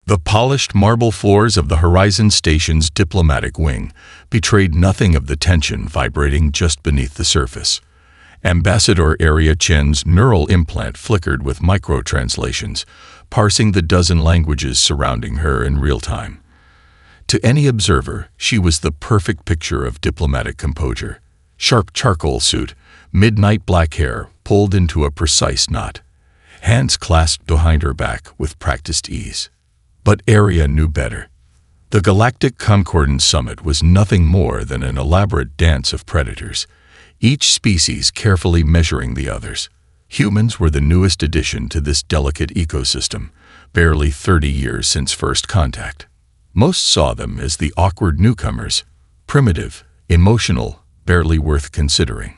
The polished marble floors of the Horizon Station's diplomatic wing betrayed nothing of the tension vibrating just beneath the surface. Ambassador Area Chen's neural implant flickered with micro-translations, parsing the dozen languages surrounding her in real time. To any observer, she was the perfect picture of diplomatic composure. Sharp charcoal suit, midnight black hair pulled into a precise knot, hands clasped behind her back with practiced ease. But Area knew better. The Galactic Concordance Summit was nothing more than an elaborate dance of predators, each species carefully measuring the others. Humans were the newest addition to this delicate ecosystem, barely 30 years since first contact. Most saw them as the awkward newcomers, primitive, emotional, barely worth considering.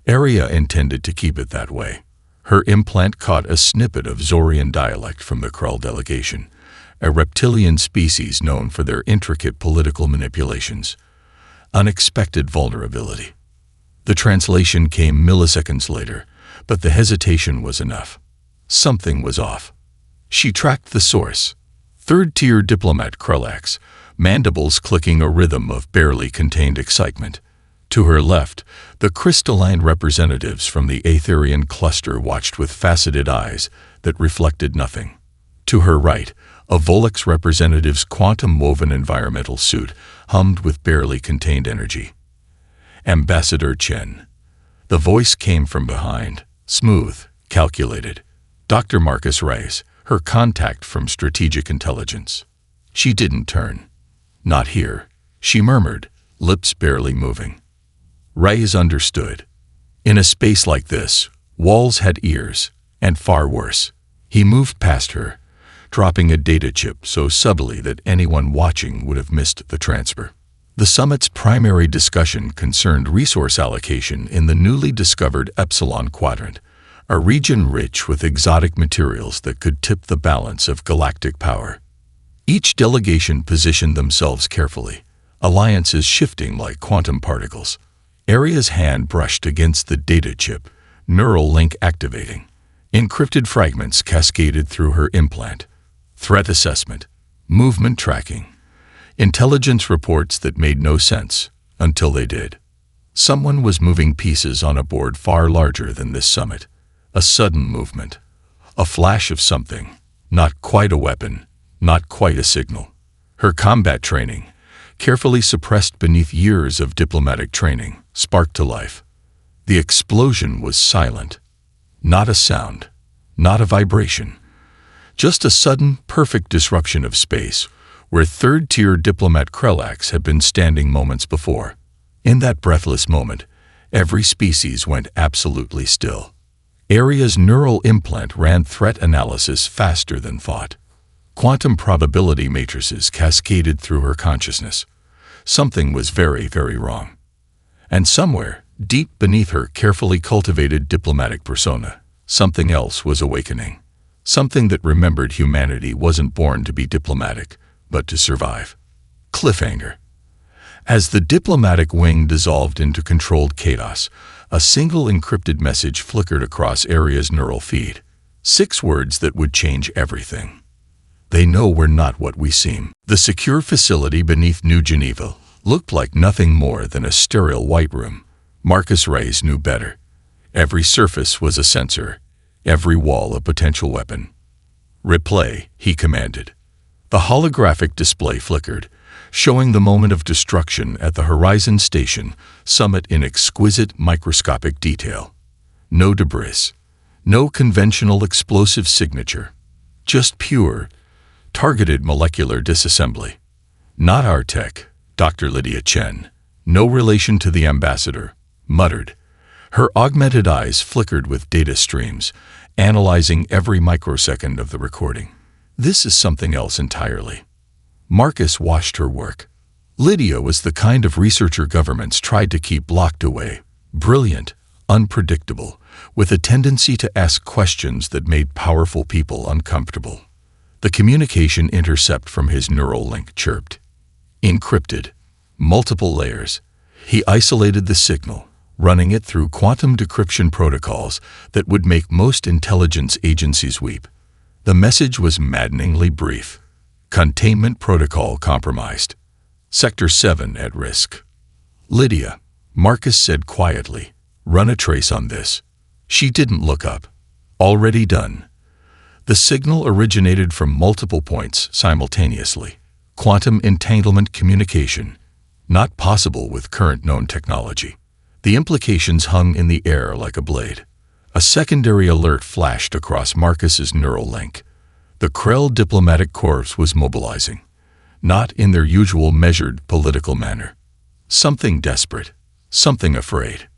Area intended to keep it that way. Her implant caught a snippet of Zorian dialect from the Krull delegation, a reptilian species known for their intricate political manipulations. Unexpected vulnerability. The translation came milliseconds later, but the hesitation was enough. Something was off. She tracked the source. Third-tier diplomat Krullax, mandibles clicking a rhythm of barely contained excitement. To her left, the crystalline representatives from the Aetherian cluster watched with faceted eyes that reflected nothing. To her right, a Volix representative's quantum-woven environmental suit hummed with barely contained energy. Ambassador Chen. The voice came from behind, smooth, calculated. Dr. Marcus Reyes, her contact from Strategic Intelligence. She didn't turn. Not here, she murmured, lips barely moving. Reyes understood. In a space like this, walls had ears, and far worse. He moved past her, dropping a data chip so subtly that anyone watching would have missed the transfer. The summit's primary discussion concerned resource allocation in the newly discovered Epsilon Quadrant, a region rich with exotic materials that could tip the balance of galactic power. Each delegation positioned themselves carefully, alliances shifting like quantum particles. Area's hand brushed against the data chip, neural link activating. Encrypted fragments cascaded through her implant. Threat assessment, movement tracking, intelligence reports that made no sense until they did. Someone was moving pieces on a board far larger than this summit. A sudden movement, a flash of something, not quite a weapon, not quite a signal. Her combat training, carefully suppressed beneath years of diplomatic training, sparked to life. The explosion was silent. Not a sound, not a vibration. Just a sudden, perfect disruption of space, where third-tier diplomat Krullax had been standing moments before. In that breathless moment, every species went absolutely still. Area's neural implant ran threat analysis faster than thought. Quantum probability matrices cascaded through her consciousness. Something was very, very wrong. And somewhere, deep beneath her carefully cultivated diplomatic persona, something else was awakening. Something that remembered humanity wasn't born to be diplomatic, but to survive. Cliffhanger. As the diplomatic wing dissolved into controlled chaos, a single encrypted message flickered across Area's neural feed. 6 words that would change everything. They know we're not what we seem. The secure facility beneath New Geneva looked like nothing more than a sterile white room. Marcus Reyes knew better. Every surface was a sensor, every wall a potential weapon. Replay, he commanded. The holographic display flickered, showing the moment of destruction at the Horizon Station summit in exquisite microscopic detail. No debris, no conventional explosive signature, just pure, targeted molecular disassembly. Not our tech, Dr. Lydia Chen, no relation to the ambassador, muttered. Her augmented eyes flickered with data streams, analyzing every microsecond of the recording. This is something else entirely. Marcus watched her work. Lydia was the kind of researcher governments tried to keep locked away. Brilliant, unpredictable, with a tendency to ask questions that made powerful people uncomfortable. The communication intercept from his neural link chirped. Encrypted. Multiple layers. He isolated the signal, running it through quantum decryption protocols that would make most intelligence agencies weep. The message was maddeningly brief. Containment protocol compromised. Sector 7 at risk. Lydia, Marcus said quietly, run a trace on this. She didn't look up. Already done. The signal originated from multiple points simultaneously. Quantum entanglement communication. Not possible with current known technology. The implications hung in the air like a blade. A secondary alert flashed across Marcus's neural link. The Krell diplomatic corps was mobilizing, not in their usual measured political manner. Something desperate, something afraid.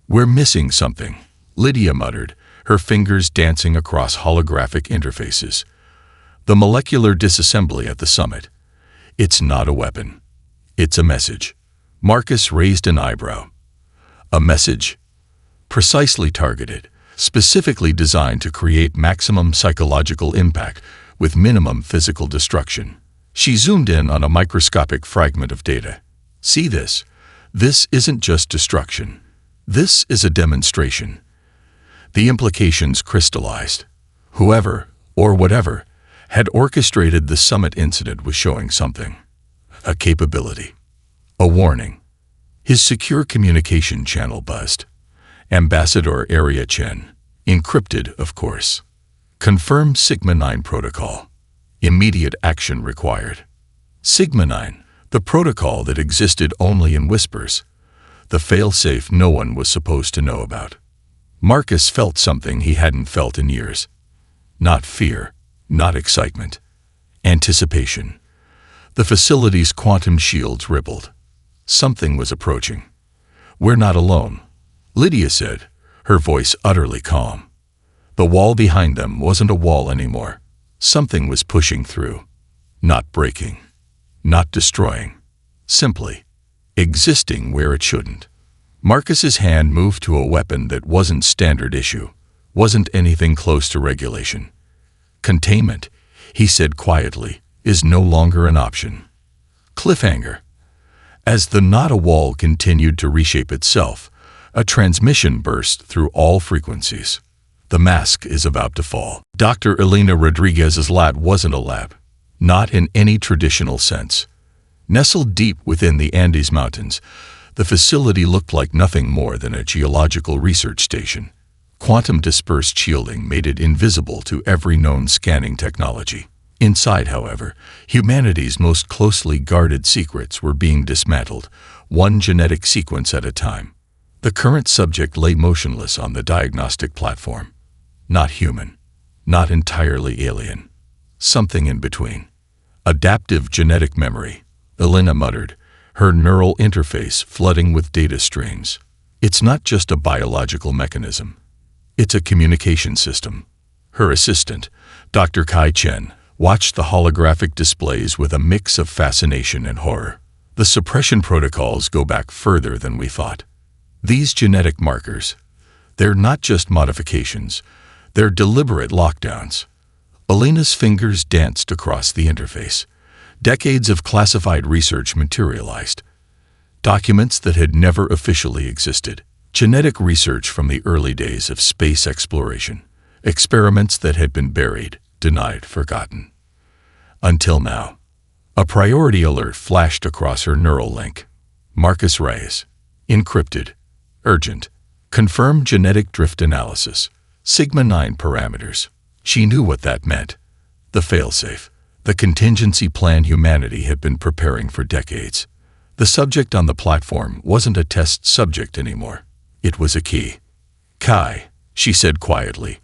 We're missing something, Lydia muttered, her fingers dancing across holographic interfaces. The molecular disassembly at the summit. It's not a weapon. It's a message. Marcus raised an eyebrow. A message? Precisely targeted, specifically designed to create maximum psychological impact with minimum physical destruction. She zoomed in on a microscopic fragment of data. See this? This isn't just destruction. This is a demonstration. The implications crystallized. Whoever, or whatever, had orchestrated the summit incident was showing something. A capability. A warning. His secure communication channel buzzed. Ambassador Area Chen. Encrypted, of course. Confirm Sigma-9 protocol. Immediate action required. Sigma-9, the protocol that existed only in whispers. The failsafe no one was supposed to know about. Marcus felt something he hadn't felt in years. Not fear, not excitement. Anticipation. The facility's quantum shields rippled. Something was approaching. We're not alone, Lydia said, her voice utterly calm. The wall behind them wasn't a wall anymore. Something was pushing through. Not breaking. Not destroying. Simply existing where it shouldn't. Marcus's hand moved to a weapon that wasn't standard issue, wasn't anything close to regulation. Containment, he said quietly, is no longer an option. Cliffhanger. As the not-a-wall continued to reshape itself, a transmission burst through all frequencies. The mask is about to fall. Dr. Elena Rodriguez's lab wasn't a lab, not in any traditional sense. Nestled deep within the Andes Mountains, the facility looked like nothing more than a geological research station. Quantum-dispersed shielding made it invisible to every known scanning technology. Inside, however, humanity's most closely guarded secrets were being dismantled, one genetic sequence at a time. The current subject lay motionless on the diagnostic platform. Not human, not entirely alien. Something in between. Adaptive genetic memory, Elena muttered, her neural interface flooding with data streams. It's not just a biological mechanism. It's a communication system. Her assistant, Dr. Kai Chen, watched the holographic displays with a mix of fascination and horror. The suppression protocols go back further than we thought. These genetic markers, they're not just modifications, they're deliberate lockdowns. Elena's fingers danced across the interface. Decades of classified research materialized. Documents that had never officially existed. Genetic research from the early days of space exploration. Experiments that had been buried, denied, forgotten. Until now. A priority alert flashed across her neural link. Marcus Reyes. Encrypted. Urgent. Confirm genetic drift analysis. Sigma-9 parameters. She knew what that meant. The failsafe. The contingency plan humanity had been preparing for decades. The subject on the platform wasn't a test subject anymore. It was a key. Kai, she said quietly.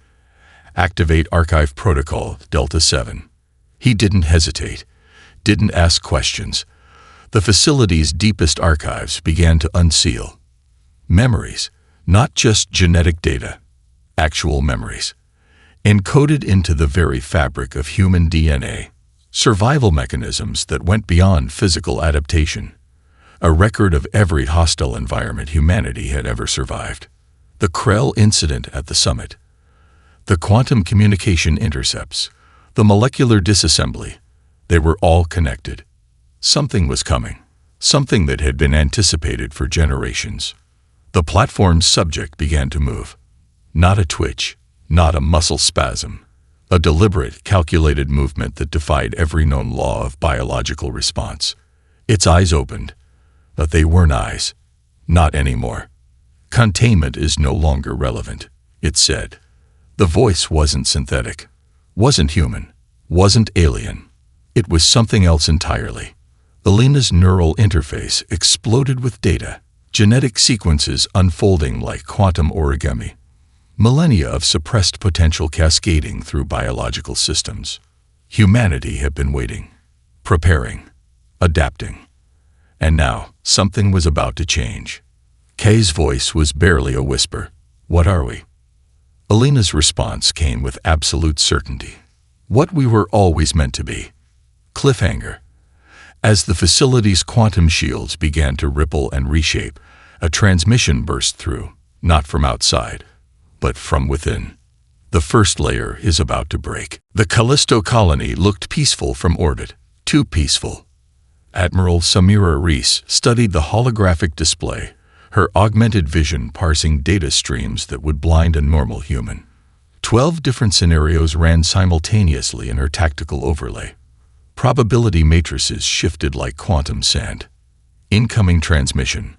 Activate Archive Protocol, Delta 7. He didn't hesitate, didn't ask questions. The facility's deepest archives began to unseal. Memories, not just genetic data, actual memories. Encoded into the very fabric of human DNA. Survival mechanisms that went beyond physical adaptation. A record of every hostile environment humanity had ever survived. The Krell incident at the summit. The quantum communication intercepts. The molecular disassembly. They were all connected. Something was coming. Something that had been anticipated for generations. The platform's subject began to move. Not a twitch, not a muscle spasm. A deliberate, calculated movement that defied every known law of biological response. Its eyes opened, but they weren't eyes. Not anymore. Containment is no longer relevant, it said. The voice wasn't synthetic, wasn't human, wasn't alien. It was something else entirely. Alina's neural interface exploded with data, genetic sequences unfolding like quantum origami. Millennia of suppressed potential cascading through biological systems. Humanity had been waiting, preparing, adapting. And now, something was about to change. Kay's voice was barely a whisper. What are we? Alina's response came with absolute certainty. What we were always meant to be. Cliffhanger. As the facility's quantum shields began to ripple and reshape, a transmission burst through, not from outside, but from within. The first layer is about to break. The Callisto colony looked peaceful from orbit, too peaceful. Admiral Samira Reese studied the holographic display, her augmented vision parsing data streams that would blind a normal human. 12 different scenarios ran simultaneously in her tactical overlay. Probability matrices shifted like quantum sand. Incoming transmission.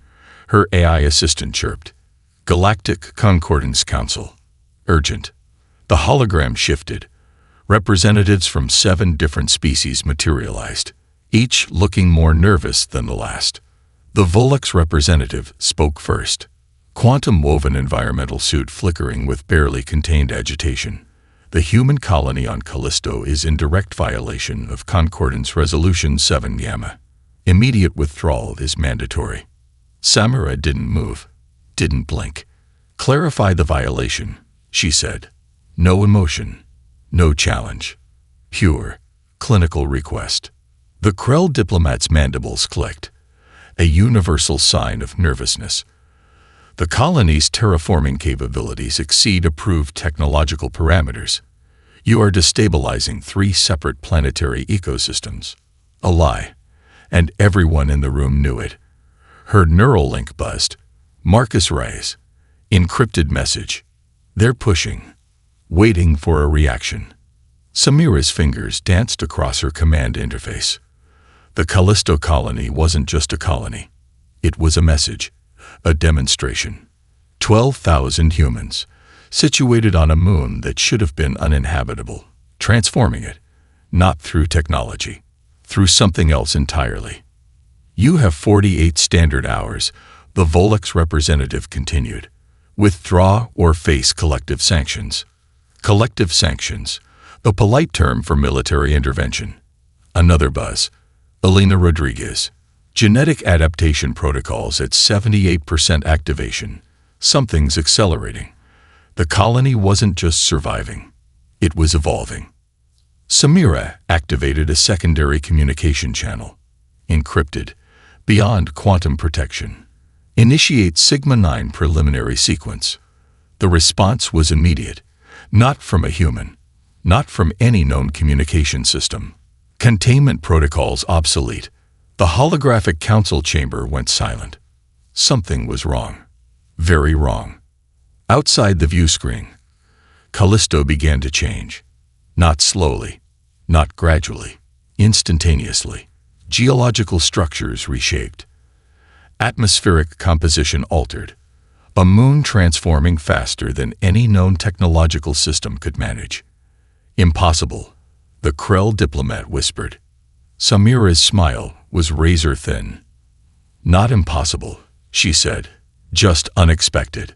Her AI assistant chirped. Galactic Concordance Council. Urgent. The hologram shifted. Representatives from 7 different species materialized, each looking more nervous than the last. The Volux representative spoke first. Quantum-woven environmental suit flickering with barely contained agitation. The human colony on Callisto is in direct violation of Concordance Resolution 7 Gamma. Immediate withdrawal is mandatory. Samira didn't move, didn't blink. Clarify the violation, she said. No emotion, no challenge. Pure, clinical request. The Krell diplomat's mandibles clicked, a universal sign of nervousness. The colony's terraforming capabilities exceed approved technological parameters. You are destabilizing 3 separate planetary ecosystems. A lie, and everyone in the room knew it. Her neural link buzzed. Marcus Reyes. Encrypted message. They're pushing, waiting for a reaction. Samira's fingers danced across her command interface. The Callisto colony wasn't just a colony. It was a message, a demonstration. 12,000 humans, situated on a moon that should have been uninhabitable, transforming it, not through technology, through something else entirely. You have 48 standard hours, the Volux representative continued. Withdraw or face collective sanctions. Collective sanctions, a polite term for military intervention. Another buzz. Alina Rodriguez. Genetic adaptation protocols at 78% activation. Something's accelerating. The colony wasn't just surviving. It was evolving. Samira activated a secondary communication channel. Encrypted. Beyond quantum protection. Initiate Sigma-9 preliminary sequence. The response was immediate. Not from a human. Not from any known communication system. Containment protocols obsolete. The holographic council chamber went silent. Something was wrong. Very wrong. Outside the view screen, Callisto began to change. Not slowly. Not gradually. Instantaneously. Geological structures reshaped. Atmospheric composition altered. A moon transforming faster than any known technological system could manage. Impossible, the Krell diplomat whispered. Samira's smile was razor thin. Not impossible, she said, just unexpected.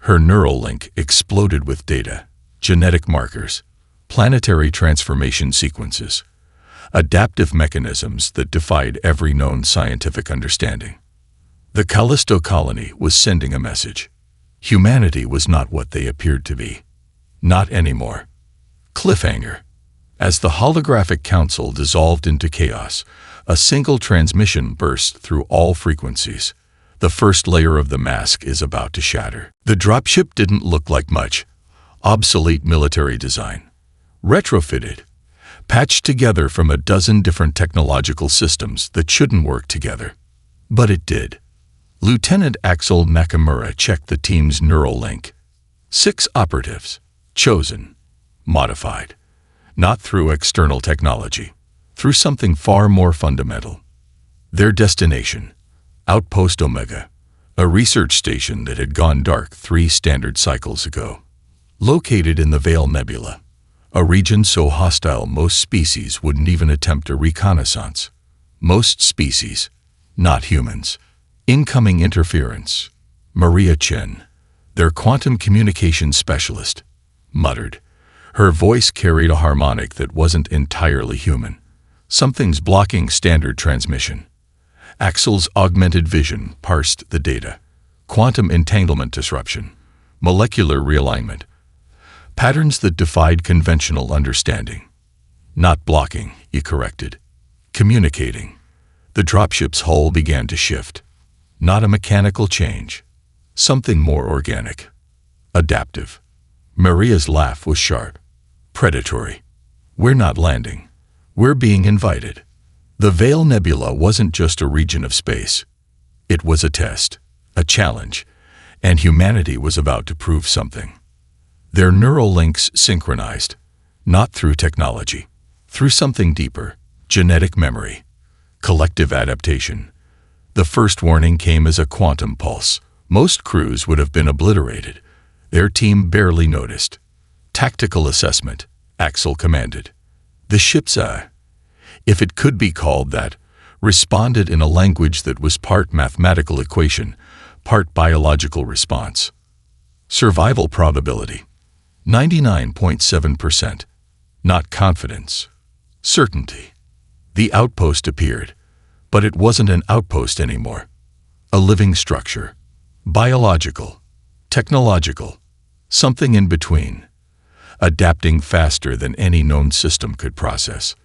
Her neural link exploded with data, genetic markers, planetary transformation sequences, adaptive mechanisms that defied every known scientific understanding. The Callisto colony was sending a message. Humanity was not what they appeared to be. Not anymore. Cliffhanger. As the holographic council dissolved into chaos, a single transmission burst through all frequencies. The first layer of the mask is about to shatter. The dropship didn't look like much. Obsolete military design. Retrofitted. Patched together from a dozen different technological systems that shouldn't work together. But it did. Lieutenant Axel Nakamura checked the team's neural link. 6 operatives. Chosen. Modified. not through external technology, through something far more fundamental. Their destination, Outpost Omega, a research station that had gone dark 3 standard cycles ago. Located in the Veil Nebula, a region so hostile most species wouldn't even attempt a reconnaissance. Most species, not humans. Incoming interference. Maria Chen, their quantum communications specialist, muttered. Her voice carried a harmonic that wasn't entirely human. Something's blocking standard transmission. Axel's augmented vision parsed the data. Quantum entanglement disruption. Molecular realignment. Patterns that defied conventional understanding. Not blocking, he corrected. Communicating. The dropship's hull began to shift. Not a mechanical change. Something more organic. Adaptive. Maria's laugh was sharp. Predatory. We're not landing. We're being invited. The Veil Nebula wasn't just a region of space. It was a test, a challenge, and humanity was about to prove something. Their neural links synchronized, not through technology, through something deeper, genetic memory, collective adaptation. The first warning came as a quantum pulse. Most crews would have been obliterated. Their team barely noticed. Tactical assessment, Axel commanded. The ship's if it could be called that, responded in a language that was part mathematical equation, part biological response. Survival probability, 99.7%. Not confidence. Certainty. The outpost appeared, but it wasn't an outpost anymore. A living structure. Biological. Technological. Something in between. Adapting faster than any known system could process.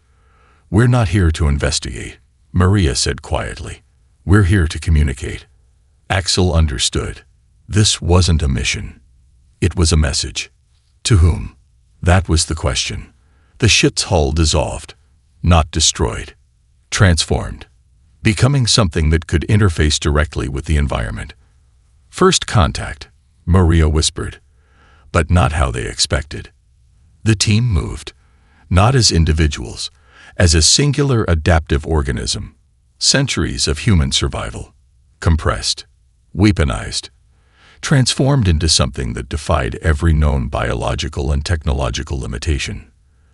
We're not here to investigate, Maria said quietly. We're here to communicate. Axel understood. This wasn't a mission. It was a message. To whom? That was the question. The ship's hull dissolved. Not destroyed. Transformed. Becoming something that could interface directly with the environment. First contact, Maria whispered, but not how they expected. The team moved, not as individuals, as a singular adaptive organism. Centuries of human survival. Compressed. Weaponized. Transformed into something that defied every known biological and technological limitation.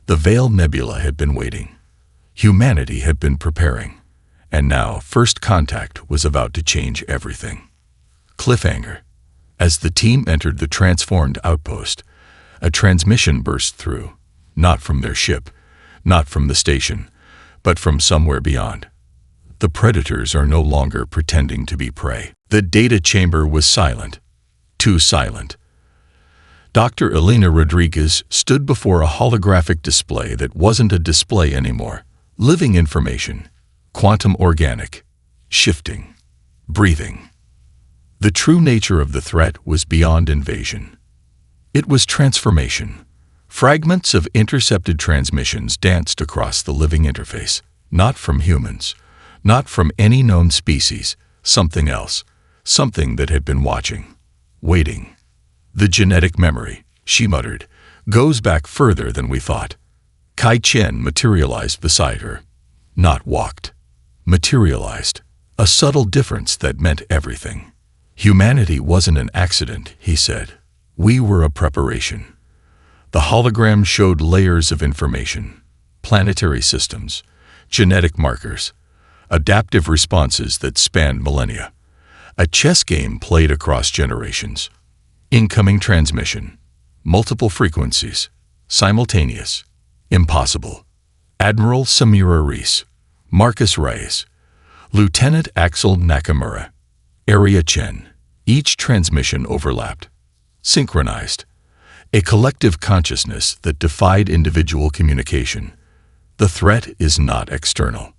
The Veil Nebula had been waiting. Humanity had been preparing. And now, first contact was about to change everything. Cliffhanger. As the team entered the transformed outpost, a transmission burst through, not from their ship, not from the station, but from somewhere beyond. The predators are no longer pretending to be prey. The data chamber was silent. Too silent. Dr. Elena Rodriguez stood before a holographic display that wasn't a display anymore. Living information. Quantum organic. Shifting. Breathing. The true nature of the threat was beyond invasion. It was transformation. Fragments of intercepted transmissions danced across the living interface. Not from humans. Not from any known species. Something else. Something that had been watching. Waiting. The genetic memory, she muttered, goes back further than we thought. Kai Chen materialized beside her. Not walked. Materialized. A subtle difference that meant everything. Humanity wasn't an accident, he said. We were a preparation. The hologram showed layers of information. Planetary systems. Genetic markers. Adaptive responses that spanned millennia. A chess game played across generations. Incoming transmission. Multiple frequencies. Simultaneous. Impossible. Admiral Samira Reese. Marcus Reyes. Lieutenant Axel Nakamura. Area Chen. Each transmission overlapped. Synchronized. A collective consciousness that defied individual communication. The threat is not external.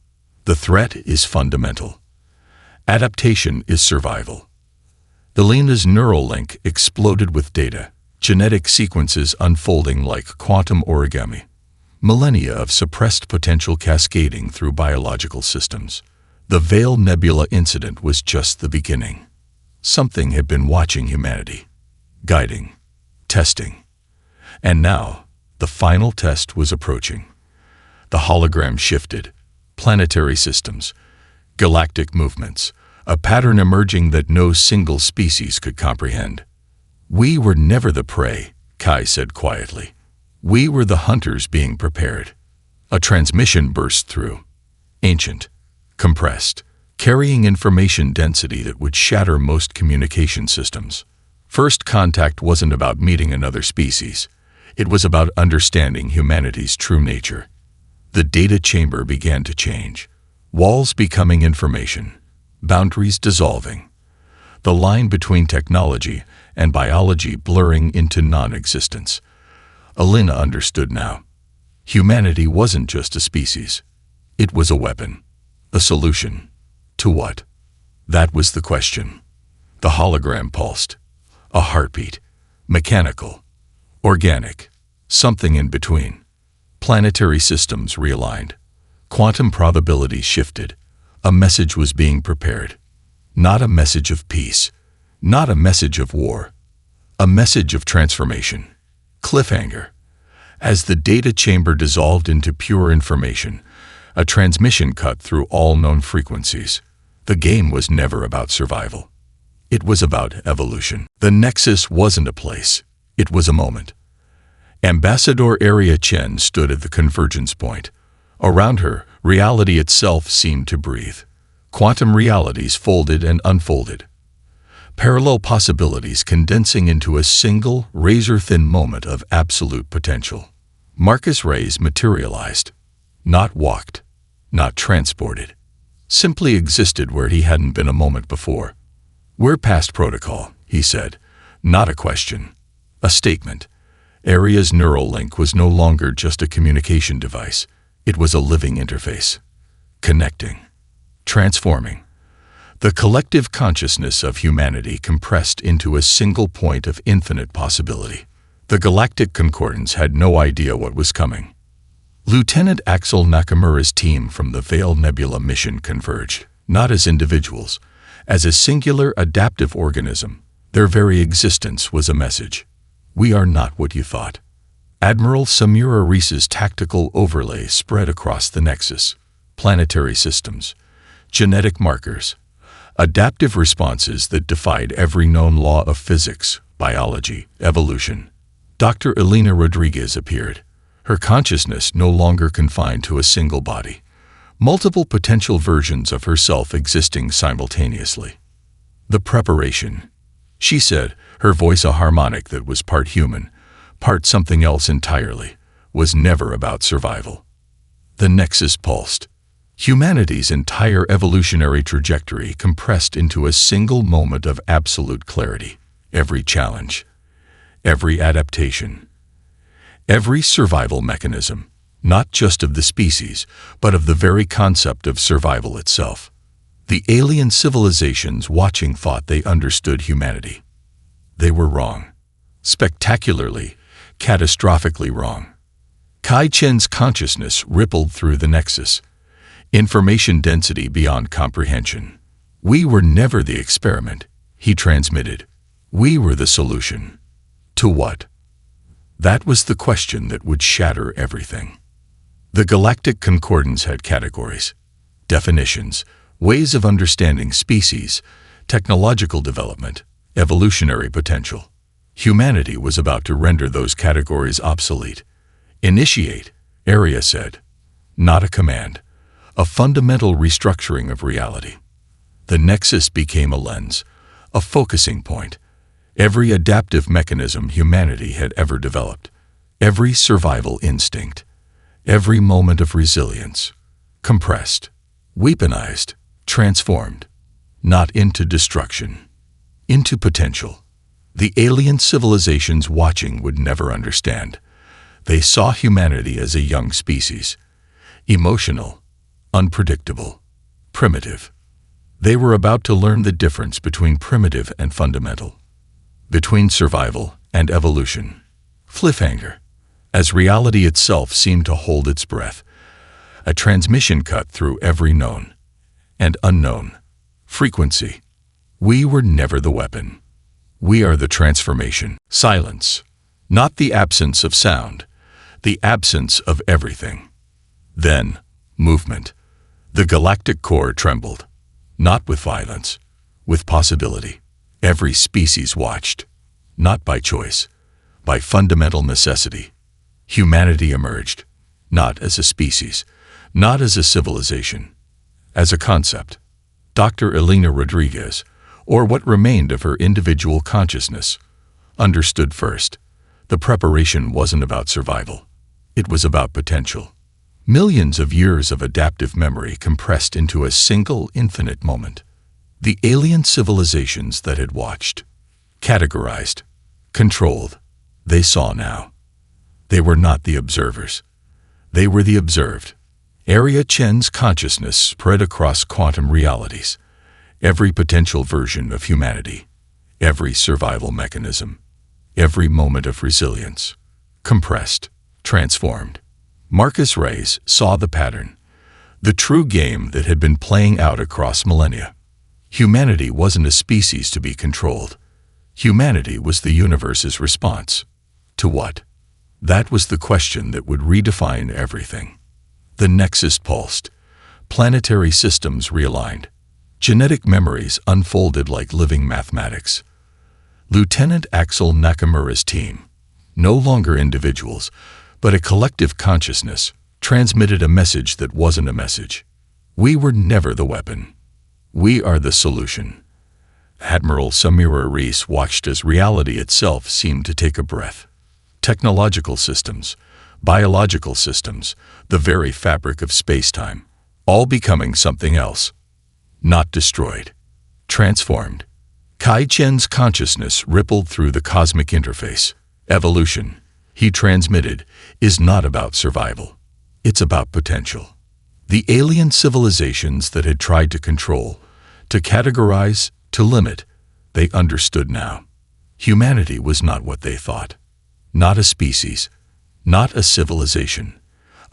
The threat is fundamental. Adaptation is survival. Elena's neural link exploded with data, genetic sequences unfolding like quantum origami. Millennia of suppressed potential cascading through biological systems. The Veil Nebula incident was just the beginning. Something had been watching humanity. Guiding. Testing. And now, The final test was approaching. The hologram shifted. Planetary systems, galactic movements, a pattern emerging that no single species could comprehend. We were never the prey, Kai said quietly. We were the hunters being prepared. A transmission burst through. Ancient, compressed, carrying information density that would shatter most communication systems. First contact wasn't about meeting another species. It was about understanding humanity's true nature. The data chamber began to change. Walls becoming information. Boundaries dissolving. The line between technology and biology blurring into non-existence. Alina understood now. Humanity wasn't just a species. It was a weapon. A solution. To what? That was the question. The hologram pulsed. A heartbeat. Mechanical. Organic. Something in between. Planetary systems realigned. Quantum probabilities shifted. A message was being prepared. Not a message of peace. Not a message of war. A message of transformation. Cliffhanger. As the data chamber dissolved into pure information, a transmission cut through all known frequencies. The game was never about survival. It was about evolution. The Nexus wasn't a place. It was a moment. Ambassador Area Chen stood at the convergence point. Around her, reality itself seemed to breathe. Quantum realities folded and unfolded. Parallel possibilities condensing into a single, razor-thin moment of absolute potential. Marcus Reyes materialized. Not walked. Not transported. Simply existed where he hadn't been a moment before. We're past protocol, he said. Not a question. A statement. Area's neural link was no longer just a communication device. It was a living interface. Connecting. Transforming. The collective consciousness of humanity compressed into a single point of infinite possibility. The Galactic Concordance had no idea what was coming. Lieutenant Axel Nakamura's team from the Veil Nebula mission converged, not as individuals, as a singular adaptive organism. Their very existence was a message. We are not what you thought. Admiral Samira Reese's tactical overlay spread across the Nexus. Planetary systems, genetic markers, adaptive responses that defied every known law of physics, biology, evolution. Dr. Elena Rodriguez appeared, her consciousness no longer confined to a single body. Multiple potential versions of herself existing simultaneously. The preparation, she said, her voice a harmonic that was part human, part something else entirely, was never about survival. The Nexus pulsed. Humanity's entire evolutionary trajectory compressed into a single moment of absolute clarity. Every challenge, every adaptation, every survival mechanism, not just of the species, but of the very concept of survival itself. The alien civilizations watching thought they understood humanity. They were wrong. Spectacularly, catastrophically wrong. Kai Chen's consciousness rippled through the Nexus. Information density beyond comprehension. We were never the experiment, he transmitted. We were the solution. To what? That was the question that would shatter everything. The Galactic Concordance had categories, definitions, ways of understanding species, technological development, evolutionary potential. Humanity was about to render those categories obsolete. Initiate, Area said. Not a command. A fundamental restructuring of reality. The Nexus became a lens, a focusing point. Every adaptive mechanism humanity had ever developed, every survival instinct, every moment of resilience, compressed, weaponized, transformed, not into destruction, into potential. The alien civilizations watching would never understand. They saw humanity as a young species, emotional, unpredictable, primitive. They were about to learn the difference between primitive and fundamental, between survival and evolution. Cliffhanger. As reality itself seemed to hold its breath, a transmission cut through every known and unknown frequency. We were never the weapon. We are the transformation. Silence. Not the absence of sound. the absence of everything. Then, movement. The galactic core trembled, not with violence, with possibility. Every species watched, not by choice, by fundamental necessity. Humanity emerged, not as a species, not as a civilization, as a concept. Dr. Elena Rodriguez, or what remained of her individual consciousness, understood first. The preparation wasn't about survival. It was about potential. Millions of years of adaptive memory compressed into a single infinite moment. The alien civilizations that had watched, categorized, controlled, they saw now. They were not the observers. They were the observed. Area Chen's consciousness spread across quantum realities. Every potential version of humanity, every survival mechanism, every moment of resilience, compressed, transformed. Marcus Reyes saw the pattern, the true game that had been playing out across millennia. Humanity wasn't a species to be controlled. Humanity was the universe's response. To what? That was the question that would redefine everything. The nexus pulsed. Planetary systems realigned. Genetic memories unfolded like living mathematics. Lieutenant Axel Nakamura's team, no longer individuals, but a collective consciousness, transmitted a message that wasn't a message. We were never the weapon. We are the solution. Admiral Samira Reese watched as reality itself seemed to take a breath. Technological systems, biological systems, the very fabric of space-time, all becoming something else. Not destroyed. Transformed. Kai Chen's consciousness rippled through the cosmic interface. Evolution, he transmitted, is not about survival. It's about potential. The alien civilizations that had tried to control, to categorize, to limit, they understood now. Humanity was not what they thought. Not a species, not a civilization.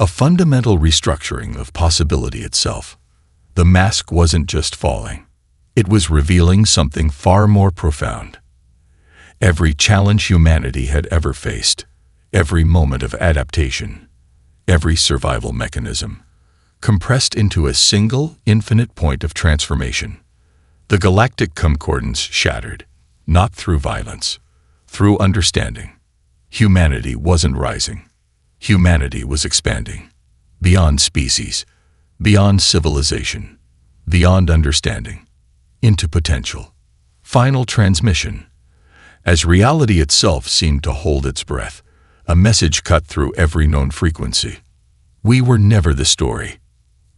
A fundamental restructuring of possibility itself. The mask wasn't just falling. It was revealing something far more profound. Every challenge humanity had ever faced, every moment of adaptation, every survival mechanism, compressed into a single, infinite point of transformation. The galactic concordance shattered, not through violence, through understanding. Humanity wasn't rising. Humanity was expanding. Beyond species, beyond civilization, beyond understanding, into potential. Final transmission. As reality itself seemed to hold its breath, a message cut through every known frequency. We were never the story.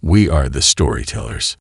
We are the storytellers.